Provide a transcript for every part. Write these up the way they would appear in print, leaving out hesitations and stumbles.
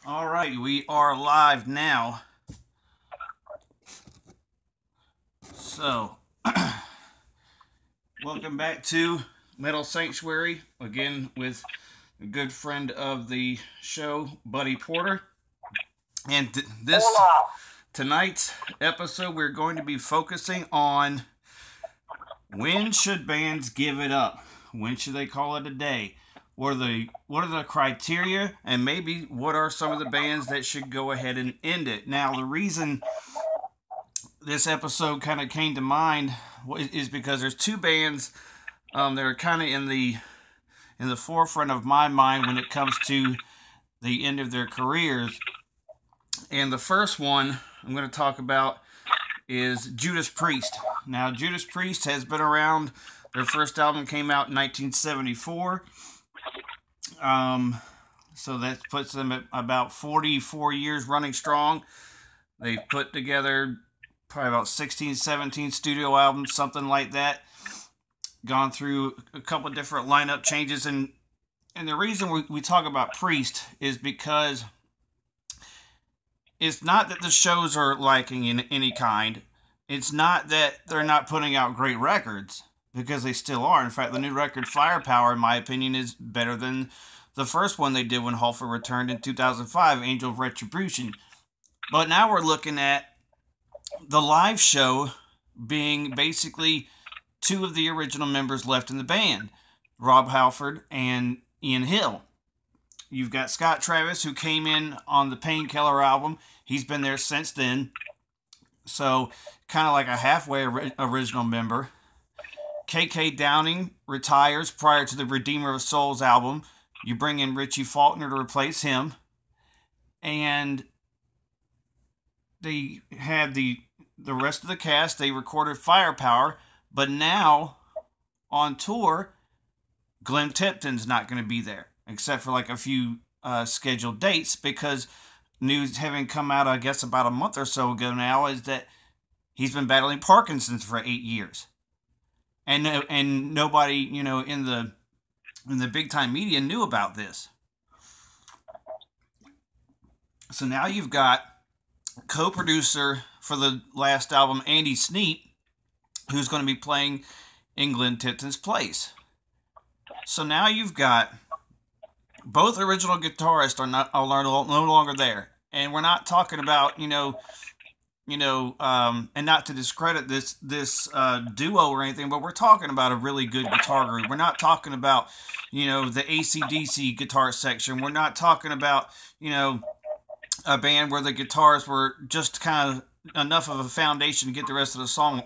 All right, we are live now. So, welcome back to Metal Sanctuary again with a good friend of the show, Buddy Porter. And this Hola. tonight's episode, we're going to be focusing on when should bands give it up? When should they call it a day? What are the criteria, and maybe what are some of the bands that should go ahead and end it? Now, the reason this episode kind of came to mind is because there's two bands that are kind of in the forefront of my mind when it comes to the end of their careers. And the first one I'm going to talk about is Judas Priest. Now, Judas Priest has been around. Their first album came out in 1974. So that puts them at about 44 years running strong. They've put together probably about 16, 17 studio albums, something like that. Gone through a couple of different lineup changes. And the reason we talk about Priest is because it's not that the shows are lacking in any kind. It's not that they're not putting out great records, because they still are. In fact, the new record, Firepower, in my opinion, is better than the first one they did when Halford returned in 2005, Angel of Retribution. But now we're looking at the live show being basically two of the original members left in the band, Rob Halford and Ian Hill. You've got Scott Travis, who came in on the Painkiller album. He's been there since then. So, kind of like a halfway original member. KK Downing retires prior to the Redeemer of Souls album. You bring in Richie Faulkner to replace him. And they had the rest of the cast. They recorded Firepower. But now, on tour, Glenn Tipton's not going to be there, except for like a few scheduled dates, because news having come out, I guess, about a month or so ago now, is that he's been battling Parkinson's for 8 years. And nobody, in the big time media knew about this. So now you've got co-producer for the last album, Andy Sneap, who's going to be playing in Glenn Tipton's place. So now you've got both original guitarists are no longer there, and we're not talking about and not to discredit this duo or anything, but we're talking about a really good guitar group. We're not talking about, the AC/DC guitar section. We're not talking about, a band where the guitars were just kind of enough of a foundation to get the rest of the song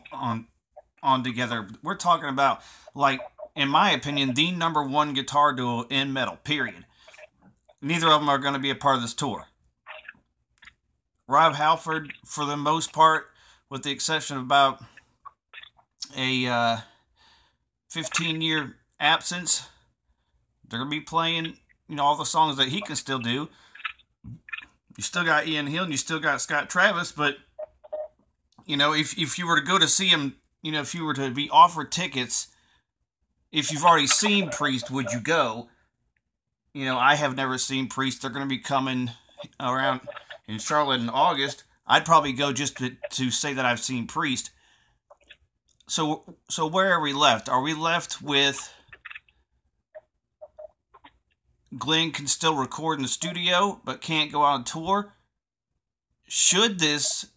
on together. We're talking about, like, in my opinion, the number one guitar duo in metal, period. Neither of them are going to be a part of this tour. Rob Halford, for the most part, with the exception of about a 15-year absence, they're going to be playing, all the songs that he can still do. You still got Ian Hill and you still got Scott Travis, but, if you were to go to see him, if you were to be offered tickets, if you've already seen Priest, would you go? I have never seen Priest. They're going to be coming around in Charlotte in August. I'd probably go just to say that I've seen Priest. So where are we left? Are we left with Glenn can still record in the studio but can't go out on tour? Should this,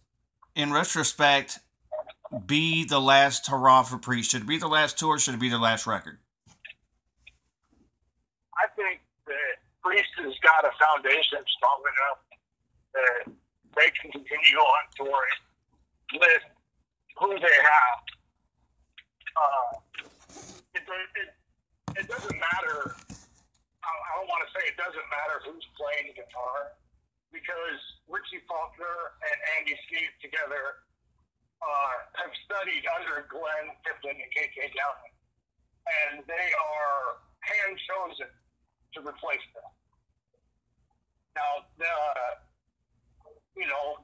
in retrospect, be the last hurrah for Priest? Should it be the last tour? Should it be the last record? I think that Priest has got a foundation strong enough that they can continue on touring with who they have. It doesn't matter. I don't want to say it doesn't matter who's playing guitar, because Richie Faulkner and Andy Sneap together have studied under Glenn Tipton and KK Downing, and they are hand chosen to replace them. Now,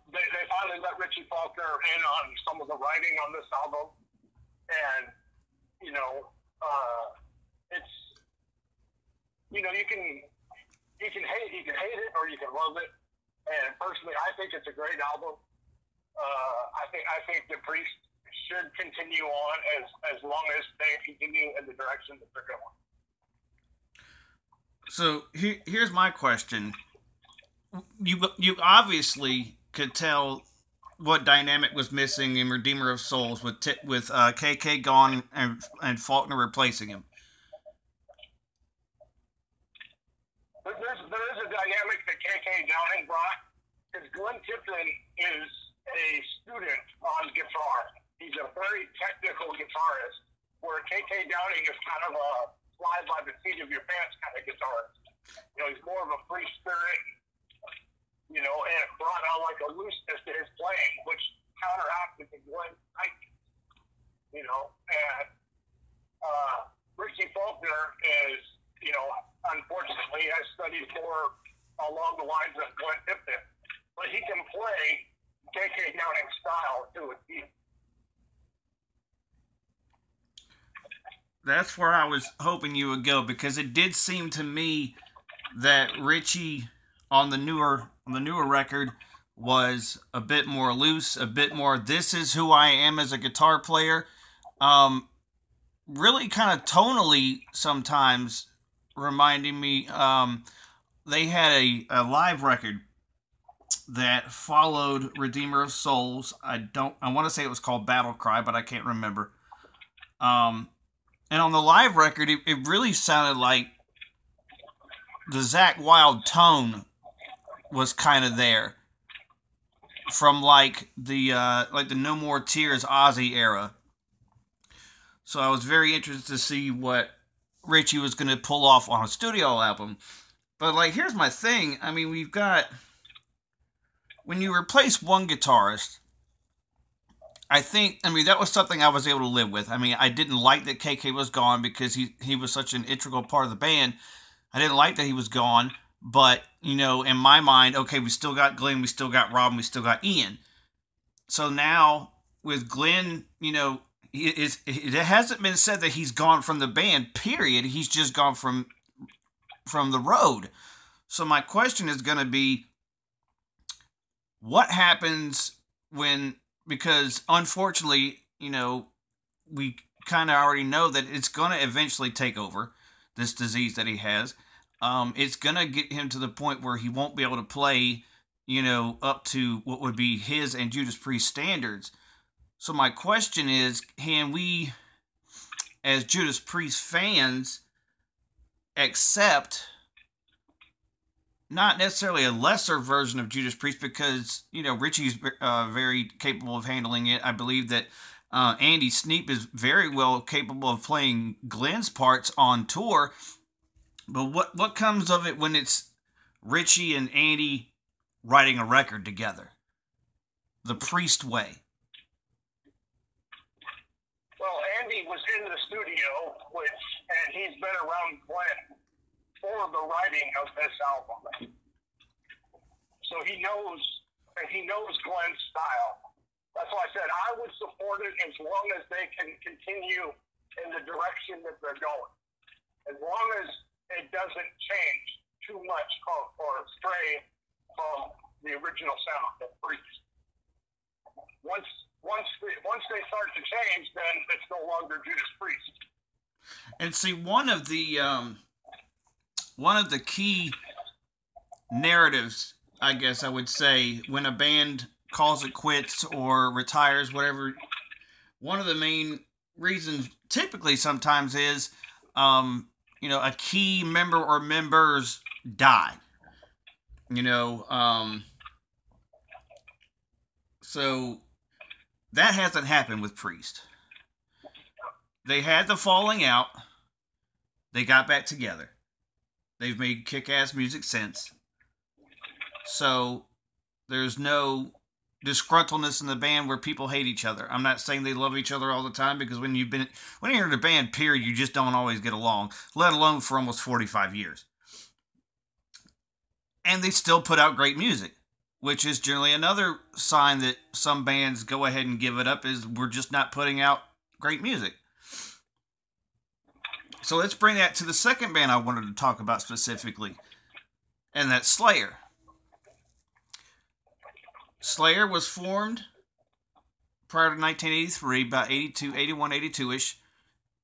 they finally let Richie Faulkner in on some of the writing on this album, and it's you can hate it or you can love it. And personally, I think it's a great album. I think the Priest should continue on as long as they continue in the direction that they're going. So here's my question. You obviously could tell what dynamic was missing in Redeemer of Souls with KK gone and Faulkner replacing him. There is a dynamic that KK Downing brought, because Glenn Tipton is a student on guitar. He's a very technical guitarist, where KK Downing is kind of a fly by the seat of your pants kind of guitarist. You know, he's more of a free spirit, you know, and it brought out like a looseness to his playing, which counteracted the Glenn tightness, you know. And Richie Faulkner is, you know, unfortunately has studied more along the lines of Glenn Tipton, but he can play KK Downing style to a T. That's where I was hoping you would go, because it did seem to me that Richie on the newer record was a bit more loose, a bit more this is who I am as a guitar player. Really kind of tonally sometimes reminding me, they had a live record that followed Redeemer of Souls. I want to say it was called Battle Cry, but I can't remember. And on the live record, it really sounded like the Zakk Wylde tone was kind of there from like the No More Tears Ozzy era. So I was very interested to see what Richie was going to pull off on a studio album. But like, here's my thing. I mean, we've got, when you replace one guitarist, I mean, that was something I was able to live with. I mean, I didn't like that KK was gone because he was such an integral part of the band. I didn't like that he was gone, but, you know, in my mind, okay, we still got Glenn, we still got Robin, we still got Ian. So now, with Glenn, you know, it hasn't been said that he's gone from the band, period. He's just gone from the road. So my question is going to be, what happens when, because unfortunately, you know, we kind of already know that it's going to eventually take over, this disease that he has. It's going to get him to the point where he won't be able to play, you know, up to what would be his and Judas Priest standards. So my question is, can we, as Judas Priest fans, accept not necessarily a lesser version of Judas Priest, because, you know, Richie's very capable of handling it. I believe that Andy Sneap is very well capable of playing Glenn's parts on tour. But what comes of it when it's Richie and Andy writing a record together? The Priest way. Well, Andy was in the studio, and he's been around Glenn for the writing of this album. So he knows Glenn's style. That's why I said I would support it as long as they can continue in the direction that they're going. As long as it doesn't change too much or stray from the original sound of Priest. Once they start to change, then it's no longer Judas Priest. And see, one of the key narratives, I guess I would say, when a band calls it quits or retires, whatever, one of the main reasons typically sometimes is, you know, a key member or members die. You know, so that hasn't happened with Priest. They had the falling out. They got back together. They've made kick-ass music since. So there's no disgruntledness in the band where people hate each other. I'm not saying they love each other all the time, because when you're in a band, period, you just don't always get along, let alone for almost 45 years. And they still put out great music, which is generally another sign that some bands go ahead and give it up, is we're just not putting out great music. So let's bring that to the second band I wanted to talk about specifically, and that's Slayer. Slayer was formed prior to 1983, about 82, 81, 82-ish.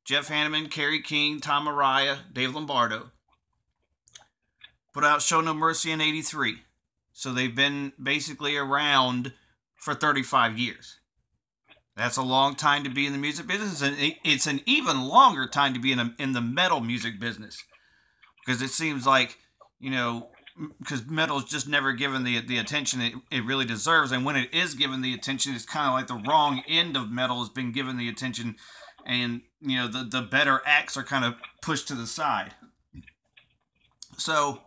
Jeff Hanneman, Kerry King, Tom Araya, Dave Lombardo. Put out Show No Mercy in 83. So they've been basically around for 35 years. That's a long time to be in the music business, and it's an even longer time to be in the metal music business. Because it seems like, because metal is just never given the attention it really deserves. And when it is given the attention, it's kind of like the wrong end of metal has been given the attention. And, the better acts are kind of pushed to the side. So,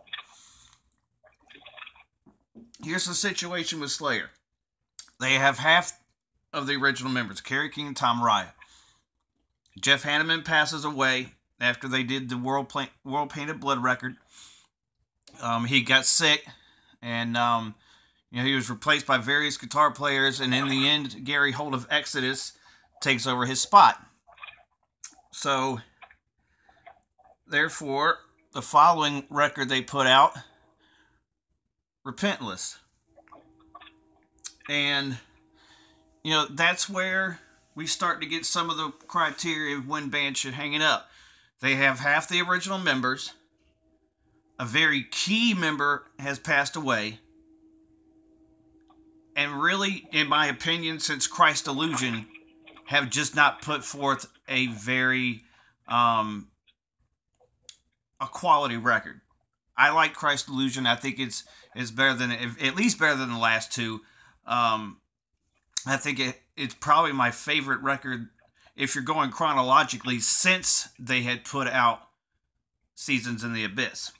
here's the situation with Slayer. They have half of the original members, Kerry King and Tom Araya. Jeff Hanneman passes away after they did the World Painted Blood record. He got sick, and he was replaced by various guitar players, and in the end, Gary Holt of Exodus takes over his spot. So, therefore, the following record they put out, Repentless. And, that's where we start to get some of the criteria of when bands should hang it up. They have half the original members. A very key member has passed away. And really, in my opinion, since Christ Illusion, have just not put forth a very a quality record. I like Christ Illusion. I think it's better than, at least better than the last two. I think it's probably my favorite record, if you're going chronologically, since they had put out Seasons in the Abyss.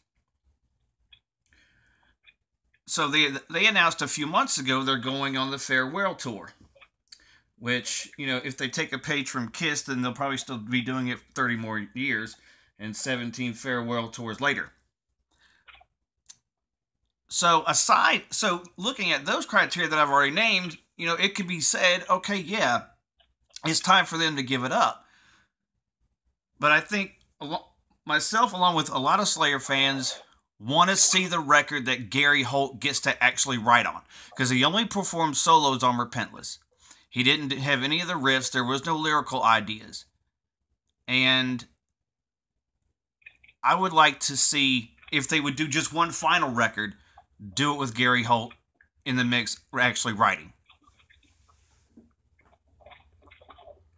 So they announced a few months ago they're going on the farewell tour. Which, if they take a page from Kiss, then they'll probably still be doing it for 30 more years and 17 farewell tours later. So looking at those criteria that I've already named, it could be said, okay, yeah, it's time for them to give it up. But I think myself, along with a lot of Slayer fans, want to see the record that Gary Holt gets to actually write on. Because he only performed solos on Repentless. He didn't have any of the riffs. There was no lyrical ideas. And I would like to see, if they would do just one final record, do it with Gary Holt in the mix, actually writing.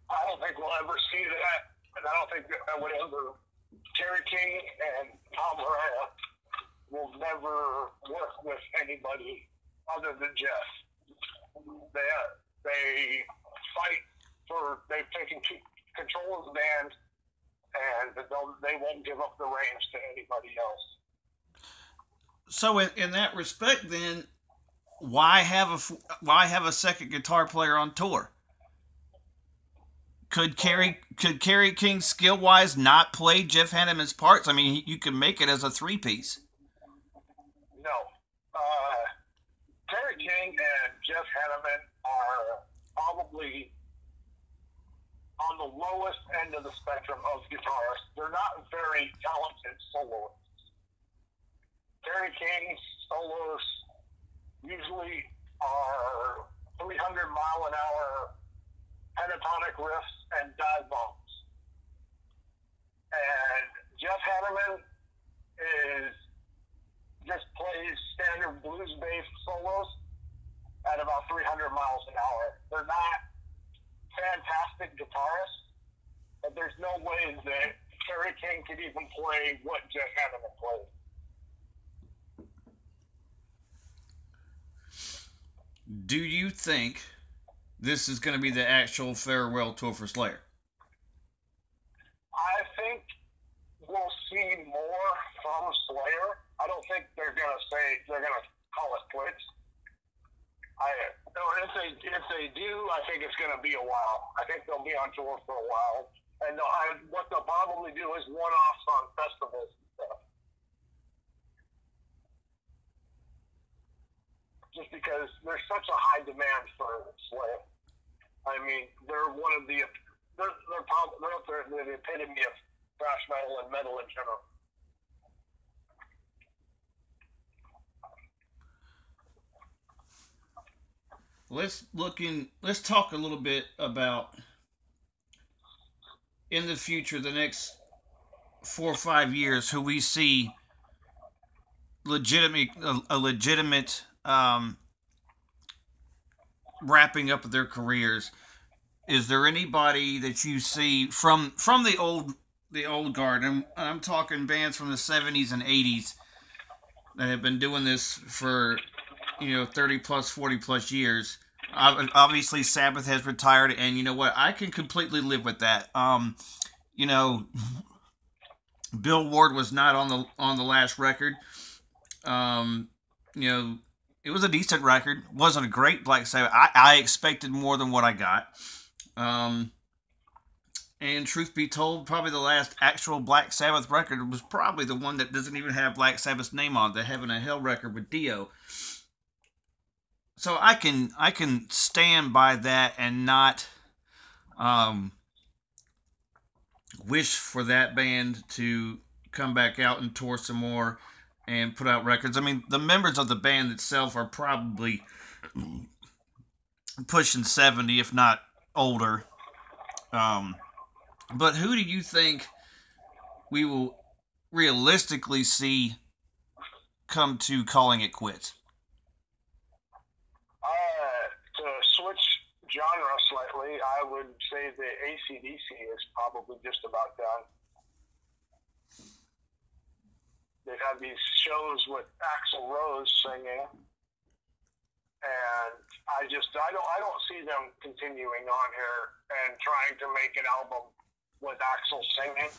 I don't think we'll ever see that. And I don't think that would ever. Kerry King and Tom Araya will never work with anybody other than Jeff. They fight for, they've taken control of the band, and they won't give up the reins to anybody else. So in that respect, then, why have a second guitar player on tour? Could Kerry King skill wise not play Jeff Hanneman's parts? I mean, you could make it as a 3-piece. No, Kerry King and Jeff Hanneman are probably on the lowest end of the spectrum of guitarists. They're not very talented soloists. Kerry King's solos usually are 300-mile-an-hour pentatonic riffs and dive bombs. And Jeff Hanneman just plays standard blues-based solos at about 300 miles an hour. They're not fantastic guitarists, but there's no way that Kerry King could even play what Jeff Hanneman played. Do you think this is going to be the actual farewell tour for Slayer? I think we'll see more from Slayer. I don't think they're going to call it quits. If they do, I think it's going to be a while. I think they'll be on tour for a while. And what they'll probably do is one-offs on festivals and stuff. Just because there's such a high demand for Slayer. I mean, they're one of the epitome of thrash metal and metal in general. let's talk a little bit about in the future, the next 4 or 5 years, who we see a legitimate wrapping up of their careers. Is there anybody that you see from the old guard? And I'm talking bands from the 70s and 80s that have been doing this for 30 plus, 40 plus years. Obviously, Sabbath has retired, and you know what? I can completely live with that. Bill Ward was not on the last record. It was a decent record. Wasn't a great Black Sabbath. I expected more than what I got. And truth be told, probably the last actual Black Sabbath record was probably the one that doesn't even have Black Sabbath's name on it, the Heaven and Hell record with Dio. So I can stand by that and not wish for that band to come back out and tour some more and put out records. I mean, the members of the band itself are probably pushing 70, if not older. But who do you think we will realistically see come to calling it quits? To switch genre slightly, I would say the AC/DC is probably just about done. They've had these shows with Axl Rose singing, and I don't see them continuing on here and trying to make an album with Axl singing.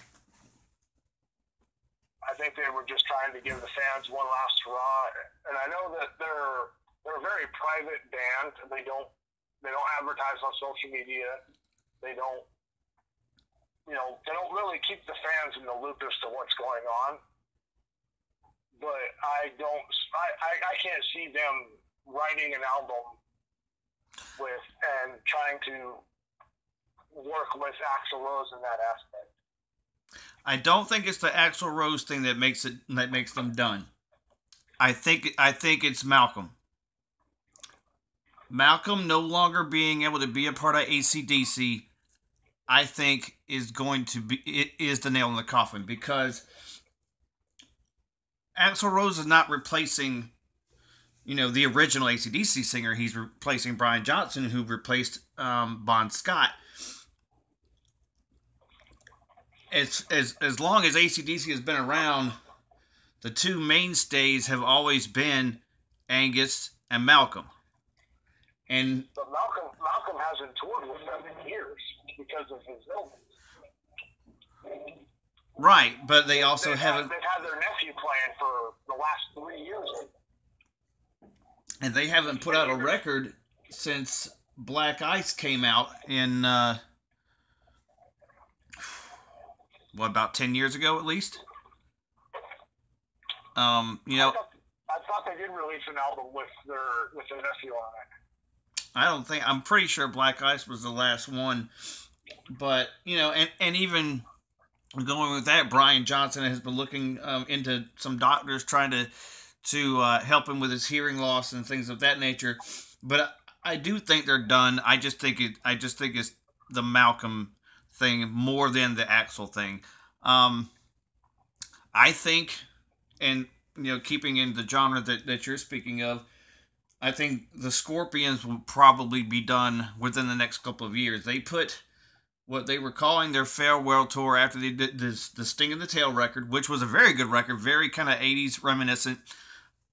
I think they were just trying to give the fans one last hurrah, and I know that they're a very private band. They don't advertise on social media. They don't really keep the fans in the loop as to what's going on. But I can't see them writing an album and trying to work with Axl Rose in that aspect. I don't think it's the Axl Rose thing that makes them done. I think it's Malcolm. Malcolm no longer being able to be a part of AC/DC, I think is the nail in the coffin, because Axl Rose is not replacing, the original AC/DC singer. He's replacing Brian Johnson, who replaced Bon Scott. As long as AC/DC has been around, the two mainstays have always been Angus and Malcolm. But Malcolm hasn't toured with them in years because of his illness. Right, but they also haven't. They've had their nephew playing for the last 3 years. And they haven't put out a record since Black Ice came out in, about 10 years ago at least? I thought they did release an album with their nephew on it. I'm pretty sure Black Ice was the last one. But, and even going with that, Brian Johnson has been looking into some doctors trying to help him with his hearing loss and things of that nature. But I do think they're done. I just think it's the Malcolm thing more than the Axl thing. I think, and keeping in the genre that you're speaking of, I think the Scorpions will probably be done within the next couple of years. They put what they were calling their farewell tour after they did the Sting in the Tail record, which was a very good record, very kind of 80s reminiscent.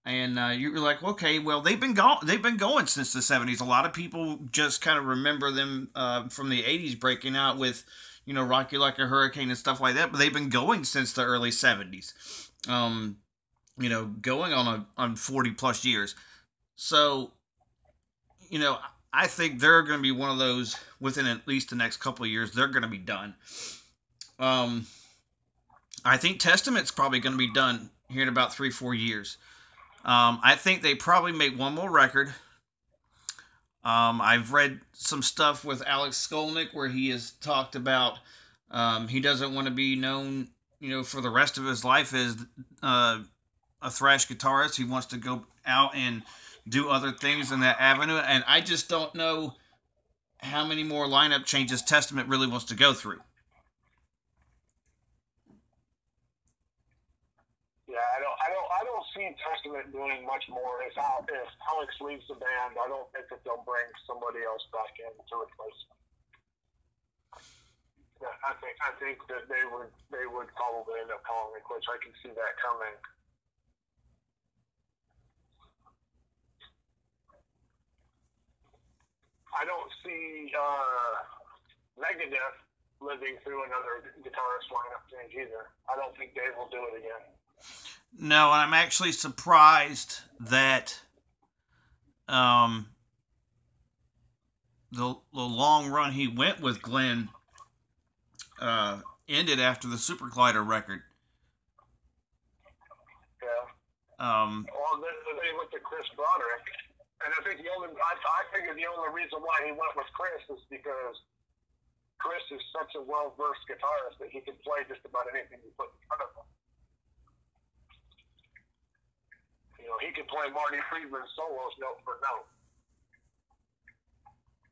And you were like, okay, well, they've been going since the 70s. A lot of people just kind of remember them from the 80s breaking out with, Rock You Like a Hurricane and stuff like that. But they've been going since the early 70s. Going on 40 plus years. So, I think they're going to be one of those within at least the next couple of years. They're going to be done. I think Testament's probably going to be done here in about 3-4 years. I think they probably make one more record. I've read some stuff with Alex Skolnick where he has talked about he doesn't want to be known, for the rest of his life as a thrash guitarist. He wants to go out and do other things in that avenue, and I just don't know how many more lineup changes Testament really wants to go through. Yeah, I don't see Testament doing much more. If Alex leaves the band, I don't think that they'll bring somebody else back in to replace him. Yeah, I think that they would probably end up calling it quits. I can see that coming. I don't see Megadeth living through another guitarist lineup change either. I don't think Dave will do it again. No, and I'm actually surprised that the long run he went with Glenn ended after the Super Collider record. Yeah. Well, they went to Chris Broderick, and I think I figured the only reason why he went with Chris is because Chris is such a well-versed guitarist that he can play just about anything you put in front of him. You know, he can play Marty Friedman's solos note for note.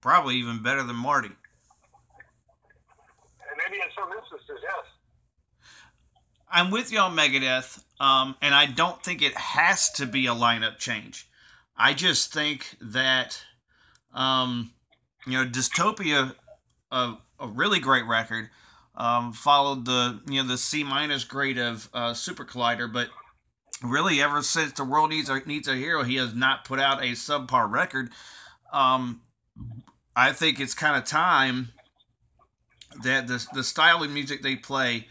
Probably even better than Marty. And maybe in some instances, yes. I'm with you on Megadeth, and I don't think it has to be a lineup change. I just think that, Dystopia, a really great record, followed the C- grade of Super Collider, but really ever since The World Needs a Hero, he has not put out a subpar record. I think it's kind of time that the style of music they play,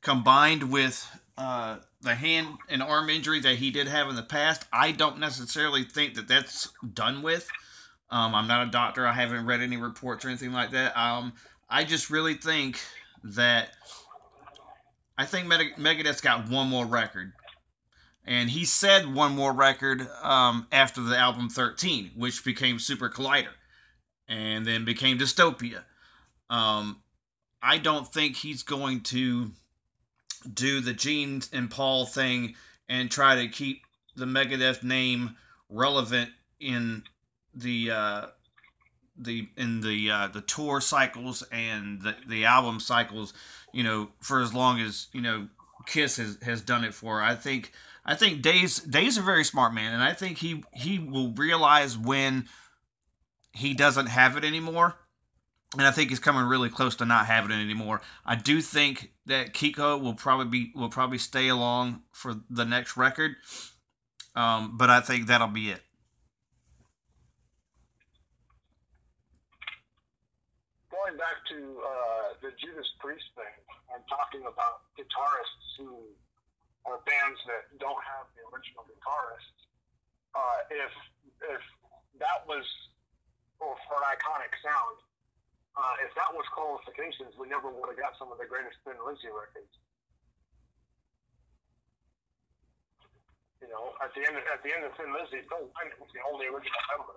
combined with the hand and arm injury that he did have in the past, I don't necessarily think that that's done with. I'm not a doctor. I haven't read any reports or anything like that. I just really think that Megadeth's got one more record. And he said one more record after the album 13, which became Super Collider. And then became Dystopia. I don't think he's going to do the Gene and Paul thing and try to keep the Megadeth name relevant in the tour cycles and the album cycles, for as long as Kiss has done it for. I think Dave's a very smart man, and I think he will realize when he doesn't have it anymore. And I think he's coming really close to not having it anymore. I do think that Kiko will probably stay along for the next record, but I think that'll be it. Going back to the Judas Priest thing, I'm talking about guitarists who are bands that don't have the original guitarist. If that was, or for an iconic sound, if that was qualifications, we never would have got some of the greatest Thin Lizzy records. At the end of Thin Lizzy, Phil Lynott was the only original member,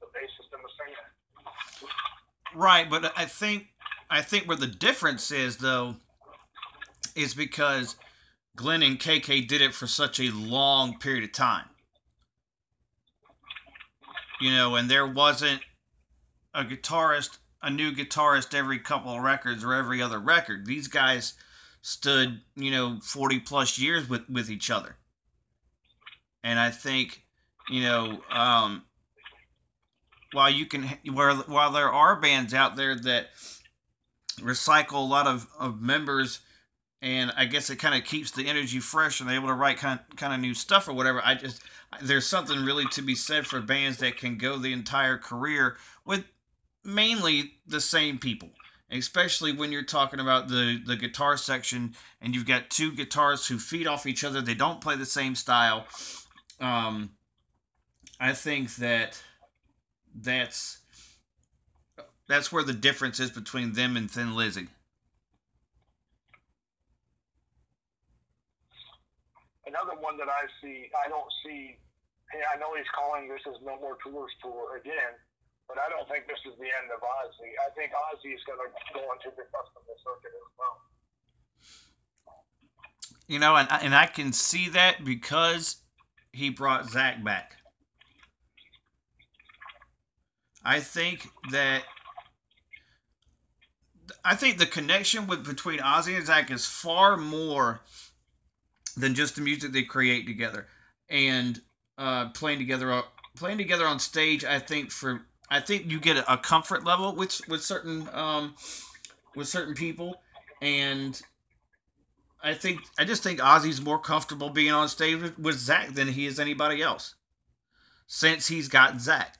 the bassist and the singer. Right, but I think where the difference is, though, is because Glenn and KK did it for such a long period of time. And there wasn't a new guitarist every couple of records or every other record. These guys stood, 40 plus years with each other. And I think, while there are bands out there that recycle a lot of members, and I guess it kind of keeps the energy fresh and they're able to write kind of new stuff or whatever, there's something really to be said for bands that can go the entire career with mainly the same people, especially when you're talking about the guitar section and you've got two guitarists who feed off each other. They don't play the same style. I think that's where the difference is between them and Thin Lizzy. Another one that I don't see, hey, I know he's calling this as No More Tours tour again, but I don't think this is the end of Ozzy. I think Ozzy is going to go into the festival circuit as well. You know, and I can see that because he brought Zach back. I think that the connection between Ozzy and Zach is far more than just the music they create together and playing together on stage. I think you get a comfort level with certain people, and I just think Ozzy's more comfortable being on stage with Zach than he is anybody else since he's got Zach.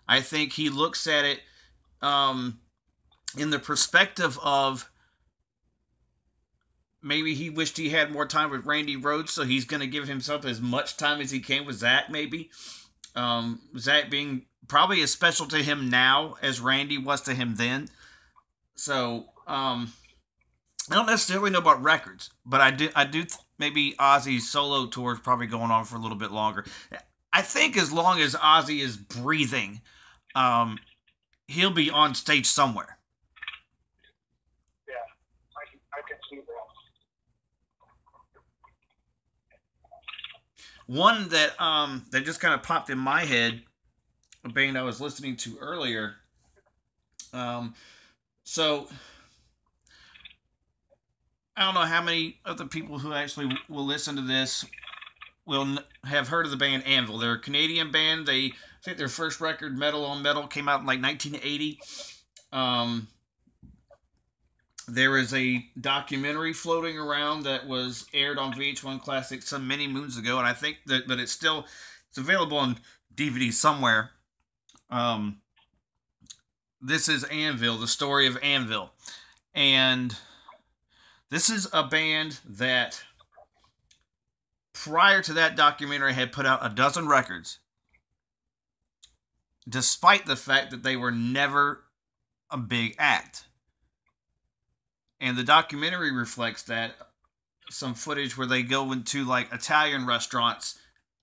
I think he looks at it um, in the perspective of maybe he wished he had more time with Randy Rhoads, so he's going to give himself as much time as he can with Zach, maybe. Zach being probably as special to him now as Randy was to him then. So, I don't necessarily know about records, but I do maybe Ozzy's solo tour is probably going on for a little bit longer. I think as long as Ozzy is breathing, um, he'll be on stage somewhere. Yeah, I can see that. One that just kind of popped in my head, a band I was listening to earlier. Um, so I don't know how many of the people who actually will listen to this will have heard of the band Anvil. They're a Canadian band. I think their first record, Metal on Metal, came out in like 1980. There is a documentary floating around that was aired on VH1 Classic some many moons ago, and I think that it's available on DVD somewhere. This is Anvil, the story of Anvil, and this is a band that prior to that documentary had put out a dozen records, despite the fact that they were never a big act. And the documentary reflects that. Some footage where they go into like Italian restaurants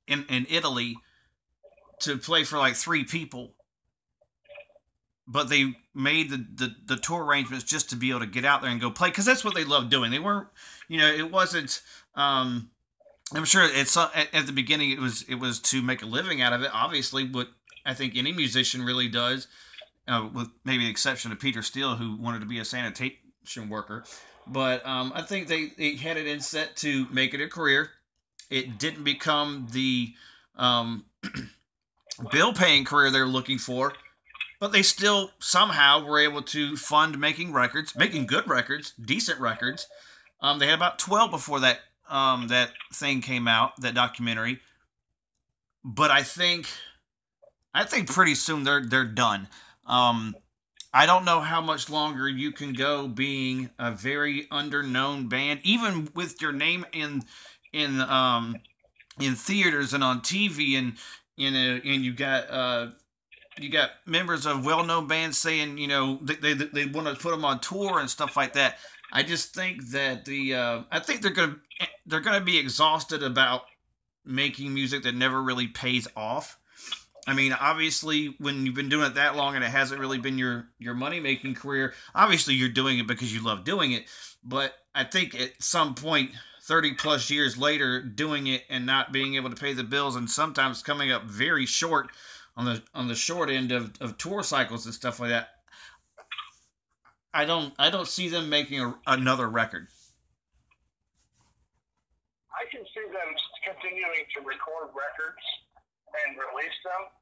in Italy to play for like 3 people. But they made the tour arrangements just to be able to get out there and go play, because that's what they loved doing. They weren't, it wasn't. I'm sure it's at the beginning it was to make a living out of it. Obviously, what I think any musician really does, with maybe the exception of Peter Steele, who wanted to be a sanitation worker. But I think they had it in set to make it a career. It didn't become the bill-paying career they're looking for, but they still somehow were able to fund making good records, decent records. They had about 12 before that that thing came out, that documentary. But I think pretty soon they're done. I don't know how much longer you can go being a very underknown band, even with your name in theaters and on TV, and and you got members of well-known bands saying they want to put them on tour and stuff like that. I just think that I think they're gonna be exhausted about making music that never really pays off. I mean, obviously, when you've been doing it that long and it hasn't really been your money-making career, obviously you're doing it because you love doing it. But I think at some point, 30-plus years later, doing it and not being able to pay the bills, and sometimes coming up very short on the short end of tour cycles and stuff like that, I don't see them making another record. I can see them continuing to record records and release them,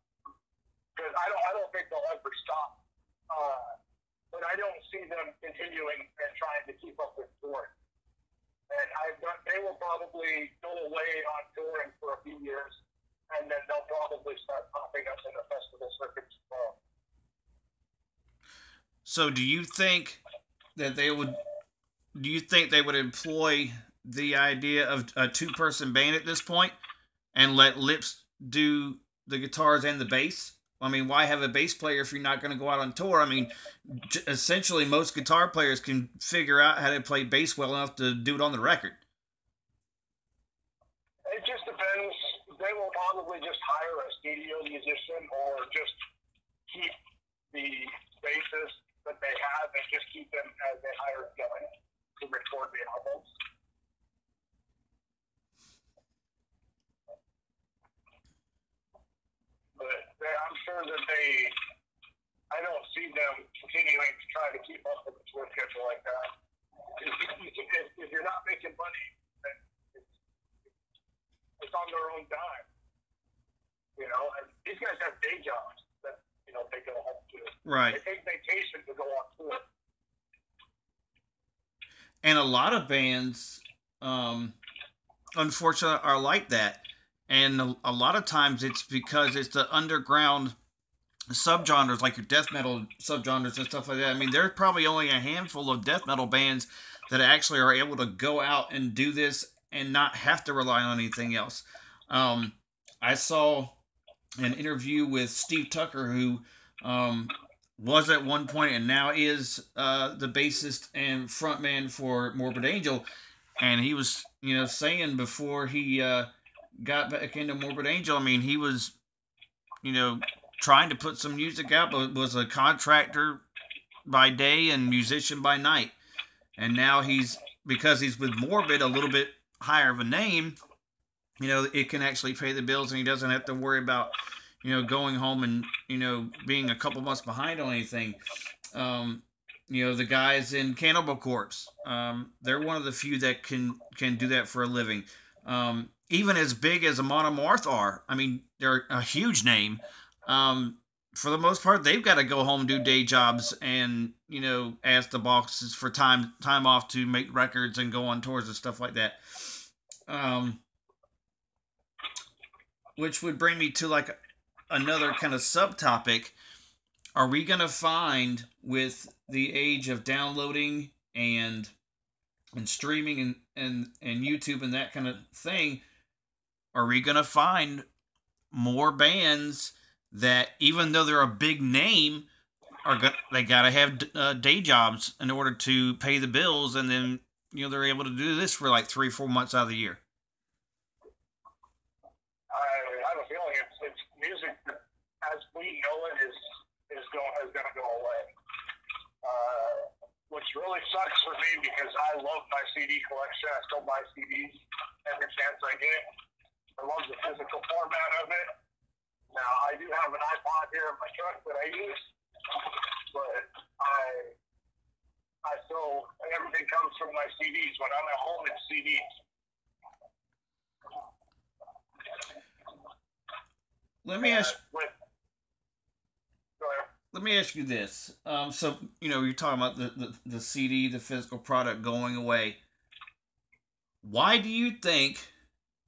because I don't think they'll ever stop. But I don't see them continuing and trying to keep up with touring. And they will probably go away on touring for a few years, and then they'll probably start popping up in the festival circuits as well. So, do you think they would employ the idea of a 2-person band at this point and let Lips do the guitars and the bass? I mean, why have a bass player if you're not going to go out on tour? I mean, essentially, most guitar players can figure out how to play bass well enough to do it on the record. It just depends. They will probably just hire a studio musician, or just keep the bassist that they have and just keep them as they hire going to record the albums. own time. You know, and these guys have day jobs that, you know, they go home to. Right. They take vacation to go on tour. And a lot of bands, unfortunately, are like that. And a lot of times it's because it's the underground subgenres, like your death metal subgenres and stuff like that. I mean, there's probably only a handful of death metal bands that actually are able to go out and do this and not have to rely on anything else. I saw an interview with Steve Tucker, who was at one point and now is the bassist and frontman for Morbid Angel, and he was, you know, saying before he got back into Morbid Angel, I mean, he was, you know, trying to put some music out, but was a contractor by day and musician by night. And now because he's with Morbid, a little bit higher of a name, you know, it can actually pay the bills, and he doesn't have to worry about, you know, going home and, you know, being a couple months behind on anything. You know, the guys in Cannibal Corpse, they're one of the few that can do that for a living. Even as big as Amon Amarth are, I mean, they're a huge name. For the most part, they've got to go home, do day jobs, and, you know, ask the bosses for time off to make records and go on tours and stuff like that. Which would bring me to like another kind of subtopic. Are we going to find, with the age of downloading and streaming and YouTube and that kind of thing, are we going to find more bands that, even though they're a big name, they got to have day jobs in order to pay the bills, and then, you know, they're able to do this for like 3-4 months out of the year? I have a feeling it's music as we know it is going to go away. Which really sucks for me, because I love my CD collection. I still buy CDs every chance I get. I love the physical format of it. Now, I do have an iPod here in my truck that I use, but I still, everything comes from my CDs. When I'm at home, it's CDs. Let me ask. Go ahead. Let me ask you this. So, you know, you're talking about the CD, the physical product going away. Why do you think,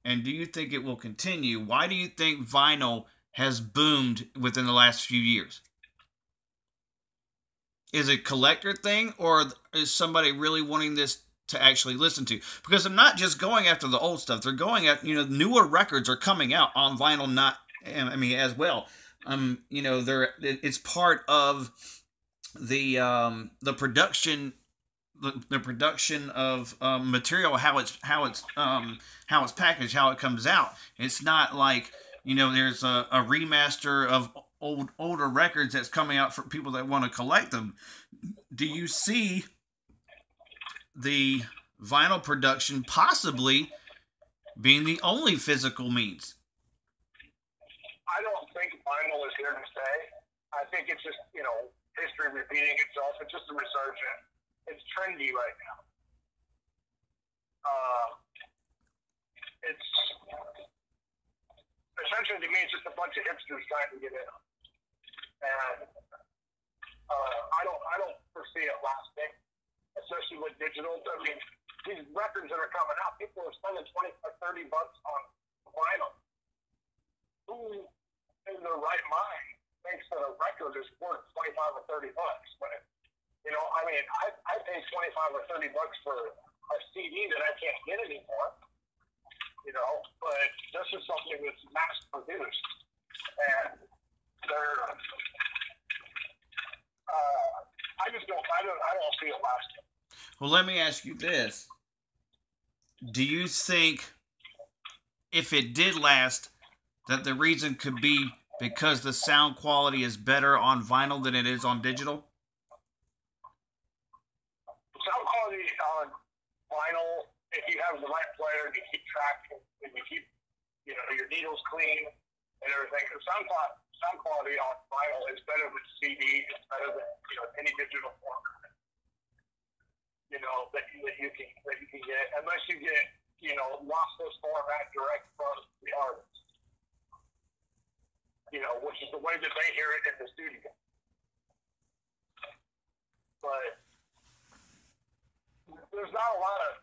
and do you think it will continue, why do you think vinyl has boomed within the last few years? Is it a collector thing, or is somebody really wanting this to actually listen to? Because they're not just going after the old stuff. They're going at, you know, newer records are coming out on vinyl, as well. You know, it's part of the production, the production of material, how it's packaged, how it comes out. It's not like, you know, there's a remaster of older records that's coming out for people that want to collect them. Do you see the vinyl production possibly being the only physical means? I don't think vinyl is here to stay. I think it's just, you know, history repeating itself. It's just a resurgence. It's trendy right now. It's essentially, to me, it's just a bunch of hipsters trying to get in. And I don't foresee it lasting, especially with digital. I mean, these records that are coming out, people are spending $20 or $30 on vinyl. Who in their right mind thinks that a record is worth $25 or $30? But, you know, I mean, I pay $25 or $30 for a CD that I can't get anymore. You know, but this is something that's mass produced, and they're. I don't see it lasting. Well, let me ask you this: do you think, if it did last, that the reason could be because the sound quality is better on vinyl than it is on digital? Sound quality on vinyl, if you have the right player, you keep track, and you keep, you know, your needles clean and everything. The sound quality on vinyl is better than CD. It's better than, you know, any digital format. You know, that you can get, unless you get lost this format direct from the artist. Which is the way that they hear it in the studio. But there's not a lot of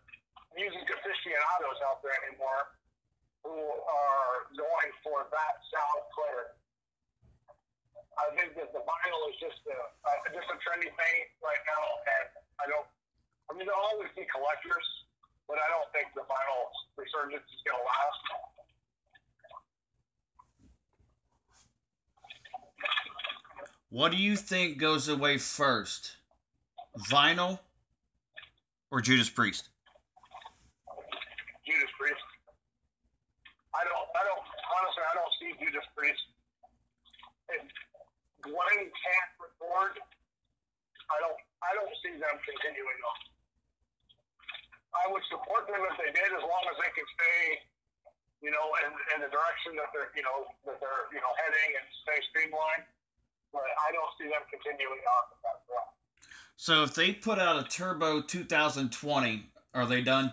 music aficionados out there anymore who are going for that sound clarity. I think that the vinyl is just a trendy thing right now, and there'll always be collectors, but I don't think the vinyl resurgence is going to last. What do you think goes away first? Vinyl or Judas Priest? Judas Priest. Honestly, I don't see Judas Priest. If Glenn can't record, I don't see them continuing on. I would support them if they did, as long as they can stay, in the direction that they're heading and stay streamlined. But I don't see them continuing on with that route. So if they put out a Turbo 2020, are they done?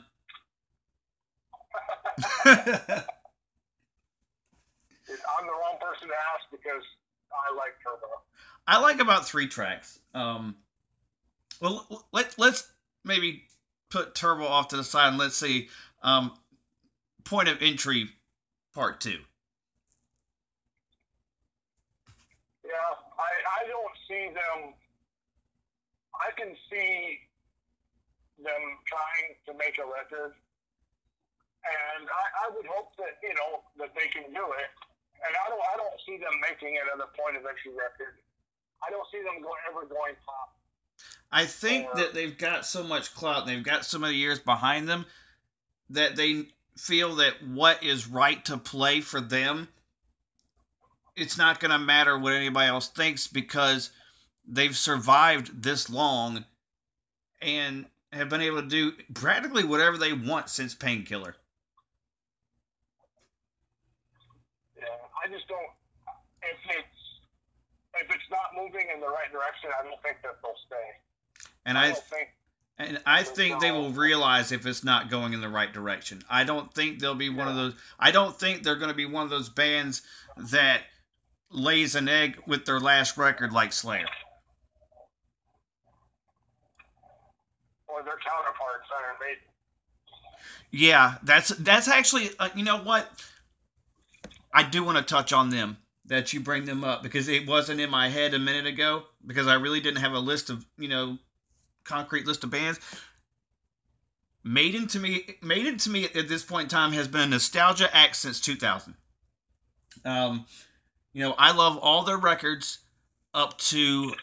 I'm the wrong person to ask because I like Turbo. I like about 3 tracks. Well, let's maybe put Turbo off to the side and let's see Point of Entry Part 2. Yeah, I don't see them. I can see them trying to make a record, and I would hope that that they can do it. And I don't see them making another Point of Entry record. I don't see them ever going pop. I think that they've got so much clout, they've got so many years behind them, that they feel that what is right to play for them, it's not going to matter what anybody else thinks, because they've survived this long and have been able to do practically whatever they want since Painkiller. Yeah, I just don't. If it's not moving in the right direction, I don't think that they'll stay. And I think they will realize if it's not going in the right direction. I don't think they'll be one of those. I don't think they're going to be one of those bands that lays an egg with their last record like Slayer. Or their counterparts, Iron Maiden. Yeah, that's actually, you know what? I do want to touch on them, that you bring them up, because it wasn't in my head a minute ago, because I really didn't have a list of, concrete list of bands. Maiden to me at this point in time has been a nostalgia act since 2000. I love all their records up to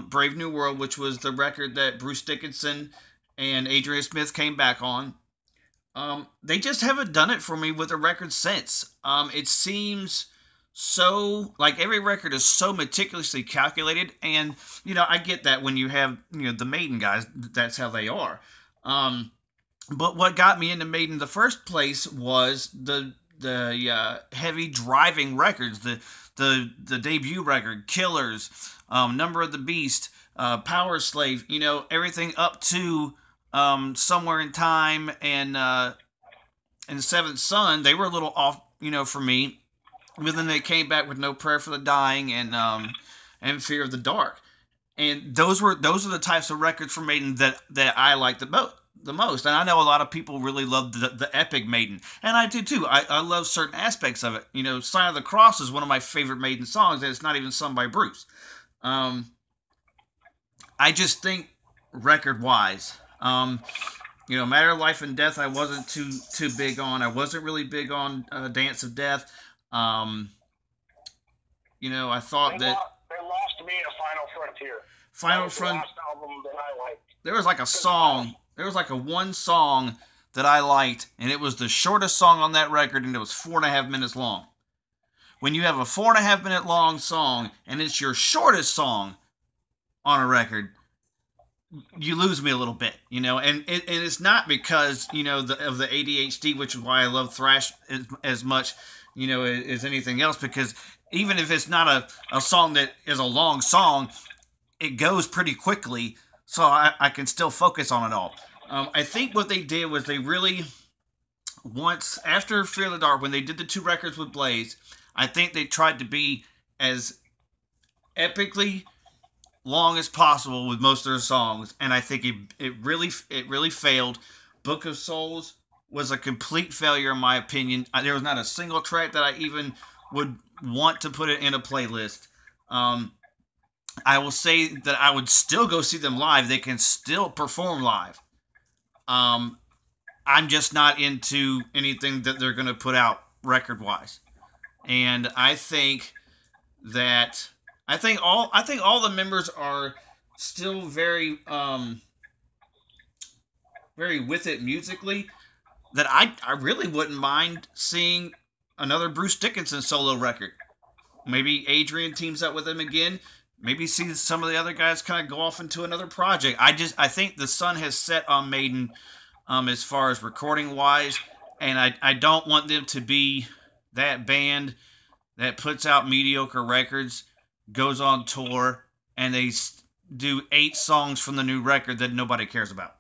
Brave New World, which was the record that Bruce Dickinson and Adrian Smith came back on. They just haven't done it for me with a record since. It seems so, like, every record is so meticulously calculated, and, I get that when you have, the Maiden guys, that's how they are. But what got me into Maiden in the first place was the heavy driving records, the debut record, Killers, Number of the Beast, Power Slave, everything up to Somewhere in Time and Seventh Son. They were a little off, for me. But then they came back with No Prayer for the Dying and Fear of the Dark. And those are the types of records from Maiden that I like the most. And I know a lot of people really love the epic Maiden. And I do too. I love certain aspects of it. Sign of the Cross is one of my favorite Maiden songs, and it's not even sung by Bruce. I just think record-wise, Matter of Life and Death I wasn't too big on. I wasn't really big on Dance of Death. I thought they lost me a Final Frontier. Final Frontier. Last album that I liked. There was like a song. There was like one song that I liked, and it was the shortest song on that record, and it was 4.5 minutes long. When you have a 4.5 minute long song, and it's your shortest song on a record, you lose me a little bit, and it's not because, of the ADHD, which is why I love thrash as much, as anything else, because even if it's not a song that is a long song, it goes pretty quickly, so I can still focus on it all. I think what they did was they really after Fear the Dark, when they did the 2 records with Blaze, I think they tried to be as epically long as possible with most of their songs, and I think it really failed. Book of Souls was a complete failure in my opinion. There was not a single track that I even would want to put it in a playlist. I will say that I would still go see them live. They can still perform live. I'm just not into anything that they're going to put out record-wise. And I think all the members are still very very with it musically, that I really wouldn't mind seeing another Bruce Dickinson solo record. Maybe Adrian teams up with him again. Maybe see some of the other guys kind of go off into another project. I think the sun has set on Maiden as far as recording wise, and I don't want them to be that band that puts out mediocre records, goes on tour, and they do 8 songs from the new record that nobody cares about.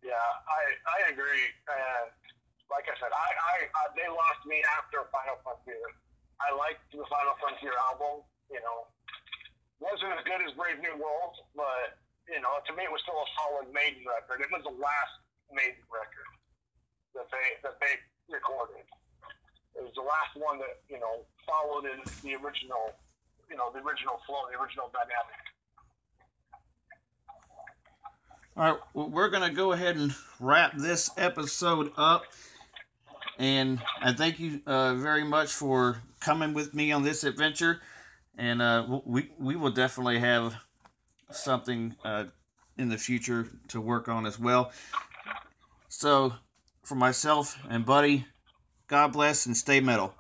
Yeah, I agree. Like I said, they lost me after Final Frontier. I liked the Final Frontier album. You know, wasn't as good as Brave New World, but you know, to me, it was still a solid Maiden record. It was the last Maiden record that they recorded. It was the last one that, you know, followed in the original, you know, the original flow, the original dynamic. All right, well, we're going to go ahead and wrap this episode up. And I thank you very much for coming with me on this adventure. And we will definitely have something in the future to work on as well. So, for myself and Buddy, God bless and stay metal.